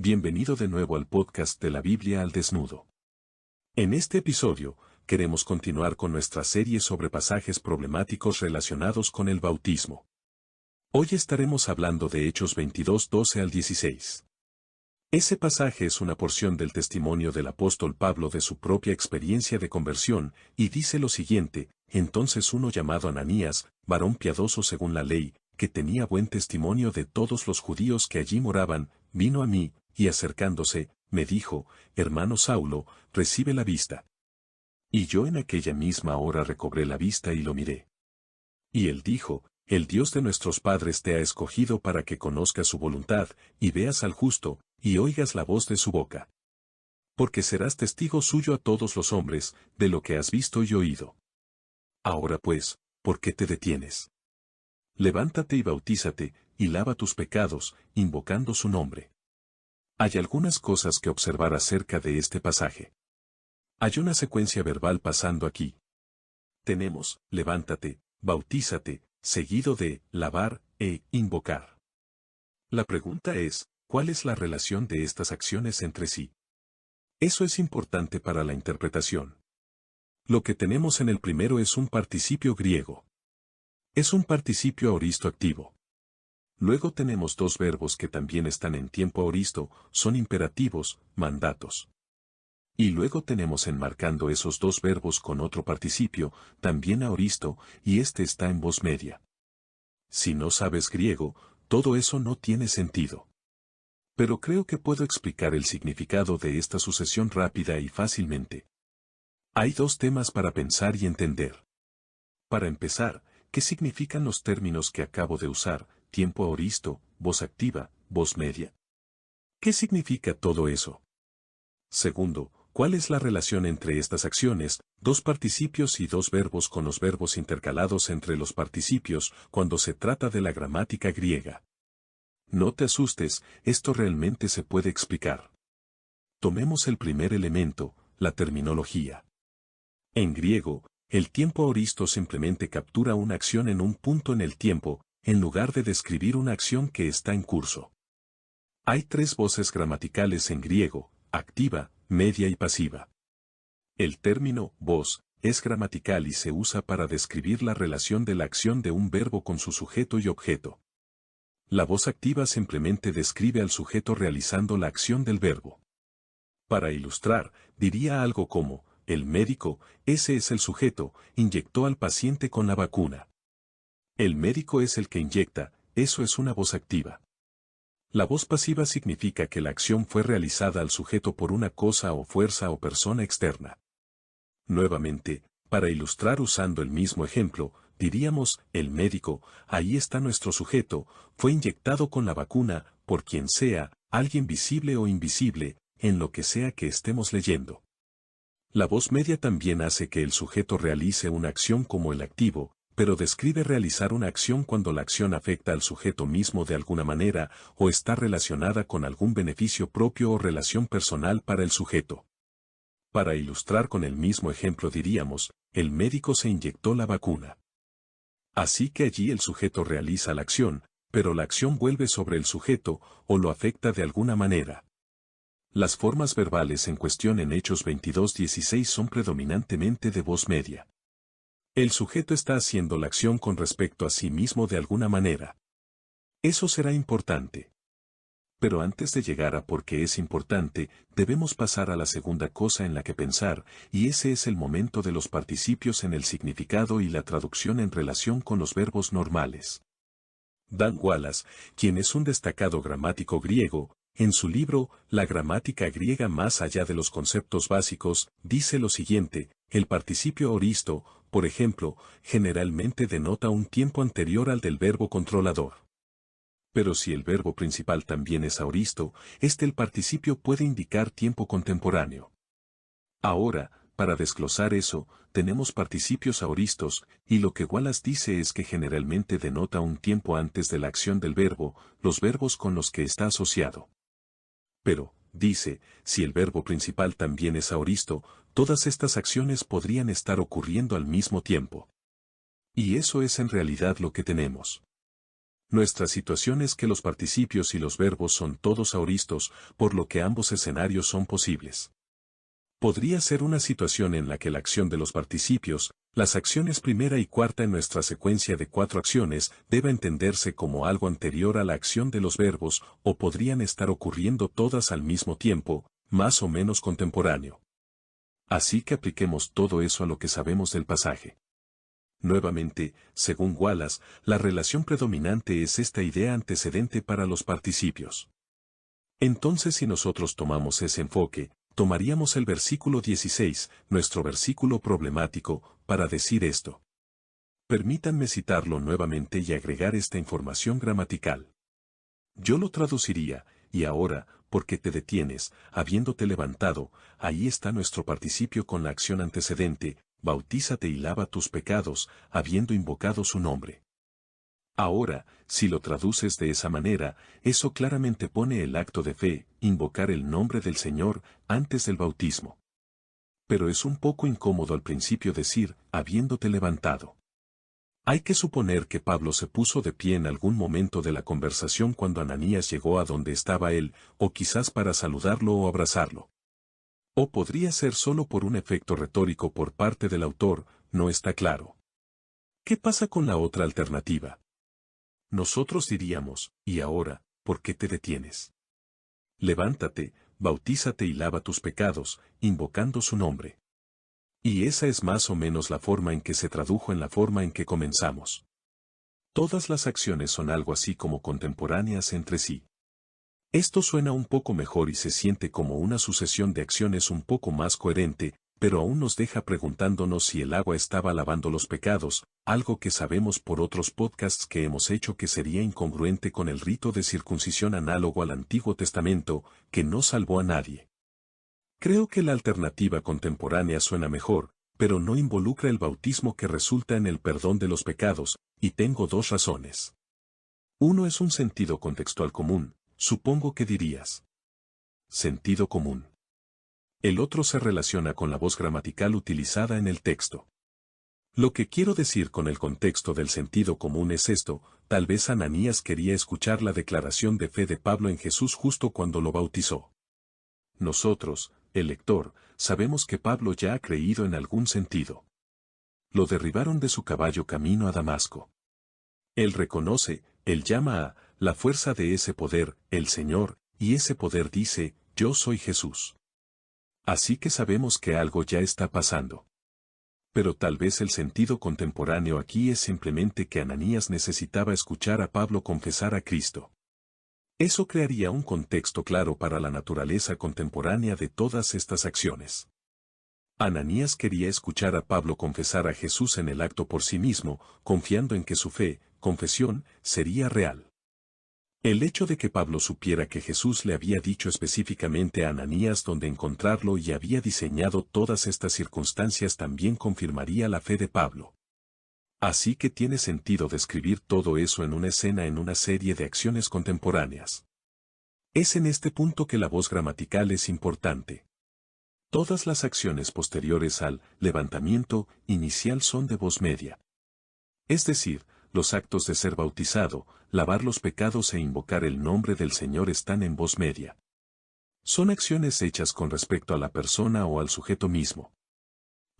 Bienvenido de nuevo al podcast de la Biblia al desnudo. En este episodio, queremos continuar con nuestra serie sobre pasajes problemáticos relacionados con el bautismo. Hoy estaremos hablando de Hechos 22, 12 al 16. Ese pasaje es una porción del testimonio del apóstol Pablo de su propia experiencia de conversión, y dice lo siguiente: entonces uno llamado Ananías, varón piadoso según la ley, que tenía buen testimonio de todos los judíos que allí moraban, vino a mí, y acercándose, me dijo: hermano Saulo, recibe la vista. Y yo en aquella misma hora recobré la vista y lo miré. Y él dijo: el Dios de nuestros padres te ha escogido para que conozcas su voluntad, y veas al justo, y oigas la voz de su boca. Porque serás testigo suyo a todos los hombres, de lo que has visto y oído. Ahora pues, ¿por qué te detienes? Levántate y bautízate, y lava tus pecados, invocando su nombre. Hay algunas cosas que observar acerca de este pasaje. Hay una secuencia verbal pasando aquí. Tenemos, levántate, bautízate, seguido de, lavar, invocar. La pregunta es, ¿cuál es la relación de estas acciones entre sí? Eso es importante para la interpretación. Lo que tenemos en el primero es un participio griego. Es un participio aoristo activo. Luego tenemos dos verbos que también están en tiempo aoristo, son imperativos, mandatos. Y luego tenemos enmarcando esos dos verbos con otro participio, también aoristo, y este está en voz media. Si no sabes griego, todo eso no tiene sentido. Pero creo que puedo explicar el significado de esta sucesión rápida y fácilmente. Hay dos temas para pensar y entender. Para empezar, ¿qué significan los términos que acabo de usar? Tiempo aoristo, voz activa, voz media. ¿Qué significa todo eso? Segundo, ¿cuál es la relación entre estas acciones, dos participios y dos verbos con los verbos intercalados entre los participios, cuando se trata de la gramática griega? No te asustes, esto realmente se puede explicar. Tomemos el primer elemento, la terminología. En griego, el tiempo aoristo simplemente captura una acción en un punto en el tiempo, en lugar de describir una acción que está en curso. Hay tres voces gramaticales en griego: activa, media y pasiva. El término voz es gramatical y se usa para describir la relación de la acción de un verbo con su sujeto y objeto. La voz activa simplemente describe al sujeto realizando la acción del verbo. Para ilustrar, diría algo como: el médico, ese es el sujeto, inyectó al paciente con la vacuna. El médico es el que inyecta, eso es una voz activa. La voz pasiva significa que la acción fue realizada al sujeto por una cosa o fuerza o persona externa. Nuevamente, para ilustrar usando el mismo ejemplo, diríamos: el médico, ahí está nuestro sujeto, fue inyectado con la vacuna, por quien sea, alguien visible o invisible, en lo que sea que estemos leyendo. La voz media también hace que el sujeto realice una acción como el activo, pero describe realizar una acción cuando la acción afecta al sujeto mismo de alguna manera, o está relacionada con algún beneficio propio o relación personal para el sujeto. Para ilustrar con el mismo ejemplo diríamos: el médico se inyectó la vacuna. Así que allí el sujeto realiza la acción, pero la acción vuelve sobre el sujeto, o lo afecta de alguna manera. Las formas verbales en cuestión en Hechos 22:16 son predominantemente de voz media. El sujeto está haciendo la acción con respecto a sí mismo de alguna manera. Eso será importante. Pero antes de llegar a por qué es importante, debemos pasar a la segunda cosa en la que pensar, y ese es el momento de los participios en el significado y la traducción en relación con los verbos normales. Dan Wallace, quien es un destacado gramático griego, en su libro La gramática griega más allá de los conceptos básicos, dice lo siguiente: el participio aoristo, por ejemplo, generalmente denota un tiempo anterior al del verbo controlador. Pero si el verbo principal también es aoristo, el participio puede indicar tiempo contemporáneo. Ahora, para desglosar eso, tenemos participios aoristos, y lo que Wallace dice es que generalmente denota un tiempo antes de la acción del verbo, los verbos con los que está asociado. Pero, dice, si el verbo principal también es aoristo, todas estas acciones podrían estar ocurriendo al mismo tiempo. Y eso es en realidad lo que tenemos. Nuestra situación es que los participios y los verbos son todos aoristos, por lo que ambos escenarios son posibles. Podría ser una situación en la que la acción de los participios, las acciones primera y cuarta en nuestra secuencia de 4 acciones, deba entenderse como algo anterior a la acción de los verbos, o podrían estar ocurriendo todas al mismo tiempo, más o menos contemporáneo. Así que apliquemos todo eso a lo que sabemos del pasaje. Nuevamente, según Wallace, la relación predominante es esta idea antecedente para los participios. Entonces, si nosotros tomamos ese enfoque, tomaríamos el versículo 16, nuestro versículo problemático, para decir esto. Permítanme citarlo nuevamente y agregar esta información gramatical. Yo lo traduciría, y ahora, porque te detienes, habiéndote levantado, ahí está nuestro participio con la acción antecedente, bautízate y lava tus pecados, habiendo invocado su nombre. Ahora, si lo traduces de esa manera, eso claramente pone el acto de fe, invocar el nombre del Señor, antes del bautismo. Pero es un poco incómodo al principio decir, habiéndote levantado. Hay que suponer que Pablo se puso de pie en algún momento de la conversación cuando Ananías llegó a donde estaba él, o quizás para saludarlo o abrazarlo. O podría ser solo por un efecto retórico por parte del autor, no está claro. ¿Qué pasa con la otra alternativa? Nosotros diríamos, y ahora, ¿por qué te detienes? Levántate, bautízate y lava tus pecados, invocando su nombre. Y esa es más o menos la forma en que se tradujo en la forma en que comenzamos. Todas las acciones son algo así como contemporáneas entre sí. Esto suena un poco mejor y se siente como una sucesión de acciones un poco más coherente, pero aún nos deja preguntándonos si el agua estaba lavando los pecados, algo que sabemos por otros podcasts que hemos hecho que sería incongruente con el rito de circuncisión análogo al Antiguo Testamento, que no salvó a nadie. Creo que la alternativa contemporánea suena mejor, pero no involucra el bautismo que resulta en el perdón de los pecados, y tengo 2 razones. Uno es un sentido contextual común, supongo que dirías. Sentido común. El otro se relaciona con la voz gramatical utilizada en el texto. Lo que quiero decir con el contexto del sentido común es esto, tal vez Ananías quería escuchar la declaración de fe de Pablo en Jesús justo cuando lo bautizó. Nosotros, el lector, sabemos que Pablo ya ha creído en algún sentido. Lo derribaron de su caballo camino a Damasco. Él reconoce, él llama a la fuerza de ese poder, el Señor, y ese poder dice, yo soy Jesús. Así que sabemos que algo ya está pasando. Pero tal vez el sentido contemporáneo aquí es simplemente que Ananías necesitaba escuchar a Pablo confesar a Cristo. Eso crearía un contexto claro para la naturaleza contemporánea de todas estas acciones. Ananías quería escuchar a Pablo confesar a Jesús en el acto por sí mismo, confiando en que su fe, confesión, sería real. El hecho de que Pablo supiera que Jesús le había dicho específicamente a Ananías dónde encontrarlo y había diseñado todas estas circunstancias también confirmaría la fe de Pablo. Así que tiene sentido describir todo eso en una escena en una serie de acciones contemporáneas. Es en este punto que la voz gramatical es importante. Todas las acciones posteriores al levantamiento inicial son de voz media. Es decir, los actos de ser bautizado, lavar los pecados e invocar el nombre del Señor están en voz media. Son acciones hechas con respecto a la persona o al sujeto mismo.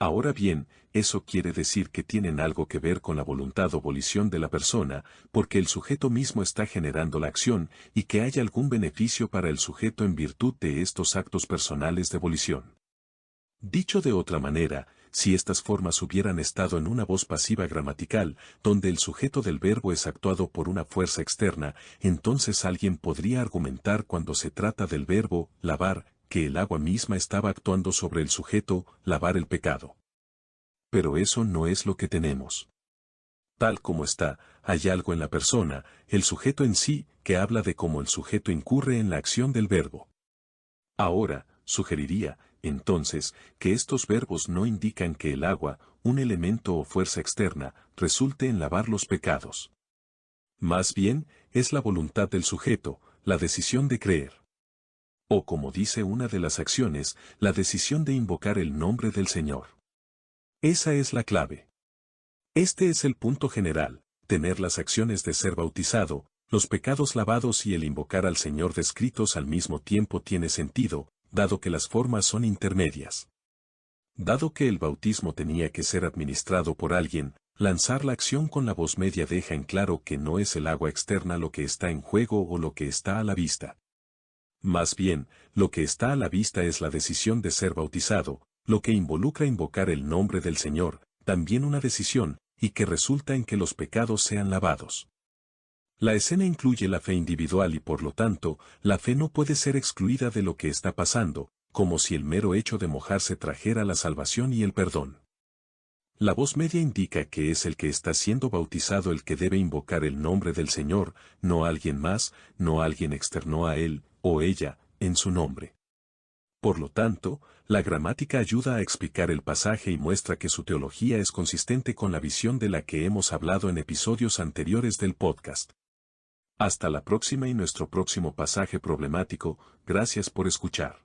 Ahora bien, eso quiere decir que tienen algo que ver con la voluntad o volición de la persona, porque el sujeto mismo está generando la acción, y que hay algún beneficio para el sujeto en virtud de estos actos personales de volición. Dicho de otra manera, si estas formas hubieran estado en una voz pasiva gramatical, donde el sujeto del verbo es actuado por una fuerza externa, entonces alguien podría argumentar cuando se trata del verbo lavar, que el agua misma estaba actuando sobre el sujeto, lavar el pecado. Pero eso no es lo que tenemos. Tal como está, hay algo en la persona, el sujeto en sí, que habla de cómo el sujeto incurre en la acción del verbo. Ahora, sugeriría, entonces, que estos verbos no indican que el agua, un elemento o fuerza externa, resulte en lavar los pecados. Más bien, es la voluntad del sujeto, la decisión de creer. O como dice una de las acciones, la decisión de invocar el nombre del Señor. Esa es la clave. Este es el punto general, tener las acciones de ser bautizado, los pecados lavados y el invocar al Señor descritos al mismo tiempo tiene sentido, dado que las formas son intermedias. Dado que el bautismo tenía que ser administrado por alguien, lanzar la acción con la voz media deja en claro que no es el agua externa lo que está en juego o lo que está a la vista. Más bien, lo que está a la vista es la decisión de ser bautizado, lo que involucra invocar el nombre del Señor, también una decisión, y que resulta en que los pecados sean lavados. La escena incluye la fe individual y por lo tanto, la fe no puede ser excluida de lo que está pasando, como si el mero hecho de mojarse trajera la salvación y el perdón. La voz media indica que es el que está siendo bautizado el que debe invocar el nombre del Señor, no alguien más, no alguien externo a él, o ella, en su nombre. Por lo tanto, la gramática ayuda a explicar el pasaje y muestra que su teología es consistente con la visión de la que hemos hablado en episodios anteriores del podcast. Hasta la próxima y nuestro próximo pasaje problemático. Gracias por escuchar.